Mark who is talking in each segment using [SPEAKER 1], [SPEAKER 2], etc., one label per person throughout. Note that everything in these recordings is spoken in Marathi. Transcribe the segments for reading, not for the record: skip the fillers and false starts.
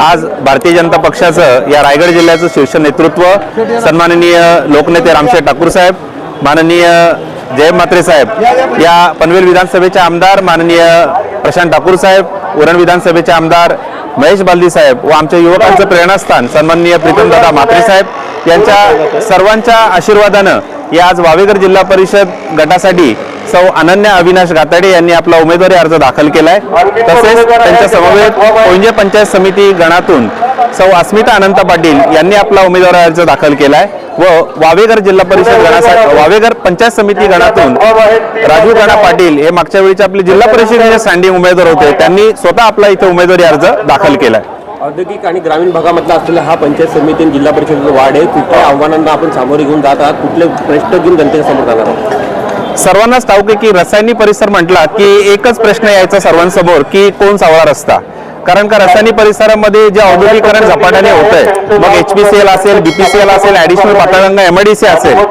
[SPEAKER 1] आज भारतीय जनता पक्षाचं या रायगड जिल्ह्याचं शीर्ष नेतृत्व सन्माननीय लोकनेते रामशेठ ठाकूर साहेब, माननीय जयंत म्हात्रे साहेब, या पनवेल विधानसभेचे आमदार माननीय प्रशांत ठाकूर साहेब, उरण विधानसभेचे आमदार महेश बालदी साहेब व आमच्या युवकांचं प्रेरणास्थान सन्माननीय प्रीतमदादा म्हात्रे साहेब यांच्या सर्वांच्या आशीर्वादानं या आज वावेघर जिल्हा परिषद गटासाठी सौ अनन्या अविनाश गाताडे यांनी आपला उमेदवारी अर्ज दाखल केलाय। तसेच त्यांच्या समवेत कोंजे पंचायत समिती गणातून सौ अस्मिता अनंत पाटील यांनी आपला उमेदवारी अर्ज दाखल केलाय व वावेघर जिल्हा परिषद गणासाठी वावेघर पंचायत समिती गणातून राजू गणा पाटील हे मागच्या वेळीचे आपले जिल्हा परिषदेचे स्टँडिंग उमेदवार होते, त्यांनी स्वतः आपला इथे उमेदवारी अर्ज दाखल केलाय।
[SPEAKER 2] औद्योगिक आणि ग्रामीण भागामधला असलेला हा पंचायत समिती जिल्हा परिषदेचा वार्ड आहे, कुठल्या आव्हानांना आपण सामोरे घेऊन जात आहात, कुठले प्रश्न घेऊन जनतेच्या समोर जाणार आहात?
[SPEAKER 1] सर्वांनाच ठाऊक आहे की रसायनी परिसर म्हटला की एकच प्रश्न यायचा सर्वांसमोर की कोण सावळा रस्ता। कारण का रसायनी परिसरामध्ये जे औद्योगिकरण झपाट्याने होतंय, मग HPCL असेल, BPCL असेल, ॲडिशनल पातळगंगा MIDC असेल,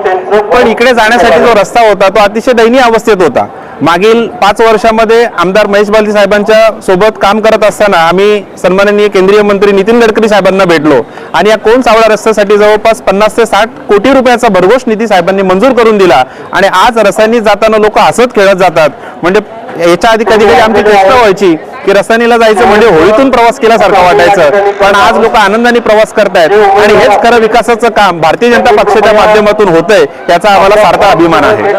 [SPEAKER 1] पण इकडे जाण्यासाठी जो रस्ता होता तो अतिशय दयनीय अवस्थेत होता। मागील 5 वर्षामध्ये आमदार महेश बालदी साहेबांच्या सोबत काम करत असताना आम्ही सन्माननीय केंद्रीय मंत्री नितीन गडकरी साहेबांना भेटलो आणि या कोण सावळा रस्त्यासाठी जवळपास 50 ते 60 कोटी रुपयाचा भरघोष निधी साहेबांनी मंजूर करून दिला आणि आज रस्त्याने जाताना लोक हसत खेळत जातात। म्हणजे याच्या आधी कधी कधी आमची चेष्टा व्हायची की रस्त्याला जायचं म्हणजे होळीतून प्रवास केल्यासारखं वाटायचं, पण आज लोक आनंदाने प्रवास करतायत आणि हेच खरं विकासाचं काम भारतीय जनता पक्षाच्या माध्यमातून होतंय, याचा आम्हाला सार्थ अभिमान आहे।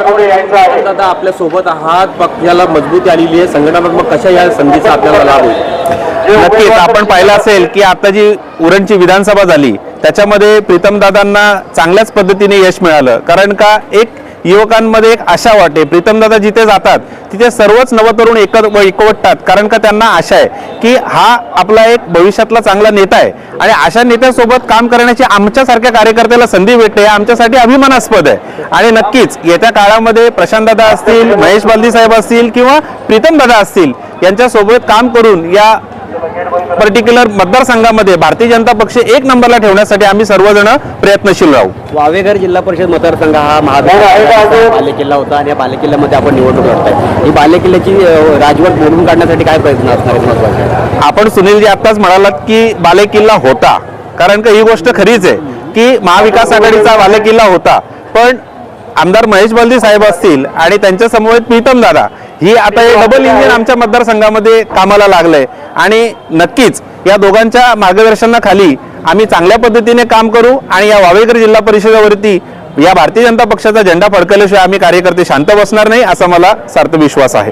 [SPEAKER 2] दादा आपल्या सोबत आहात, पक्षाला मजबूती आलेली आहे, संघटनात्मक कशा या संधीचा आपल्याला लाभ होईल?
[SPEAKER 1] नक्कीच आपण पाहिलं असेल की आता जी उरणची विधानसभा झाली त्याच्यामध्ये प्रीतमदादांना चांगल्याच पद्धतीने यश मिळालं। कारण का एक युवकांमध्ये एक आशा वाटते, प्रीतमदादा जिथे जातात तिथे सर्वच नवतरुण एकवटतात, कारण का त्यांना आशा आहे की हा आपला एक भविष्यातला चांगला नेता आहे आणि अशा नेत्यासोबत काम करण्याची आमच्यासारख्या कार्यकर्त्याला संधी भेटते, आमच्यासाठी अभिमानास्पद आहे। आणि नक्कीच येत्या काळामध्ये प्रशांतदादा असतील, महेश बालदी साहेब असतील किंवा प्रीतमदादा असतील यांच्यासोबत काम करून या पर्टिक्युलर मतदारसंघामध्ये भारतीय जनता पक्ष 1 नंबरला ठेवण्यासाठी आम्ही सर्वजण प्रयत्नशील राहू।
[SPEAKER 2] वावेघर जिल्हा परिषद मतदारसंघ हा महाराष्ट्राचा बालेकिल्ला होता आणि या बालेकिल्ल्यामध्ये आपण निवडणूक लढताय। ही बालेकिल्ल्याची राजवट मोडून काढण्यासाठी काय प्रयत्न असणार आहे महत्त्वाचे?
[SPEAKER 1] आपण सुनीलजी आत्ताच म्हणालात की बालेकिल्ला होता, कारण का ही गोष्ट खरीच आहे की महाविकास आघाडीचा बालेकिल्ला होता, पण आमदार महेश बालदी साहेब असतील आणि त्यांच्या समवेत प्रीतमदादा ही आता हे डबल इंजिन आमच्या मतदारसंघामध्ये कामाला लागलंय आणि नक्कीच या दोघांच्या मार्गदर्शनाखाली आम्ही चांगल्या पद्धतीने काम करू आणि या वावेघर जिल्हा परिषदेवरती या भारतीय जनता पक्षाचा झेंडा फडकल्याशिवाय आम्ही कार्यकर्ते शांत बसणार नाही, असा मला सार्थ विश्वास आहे।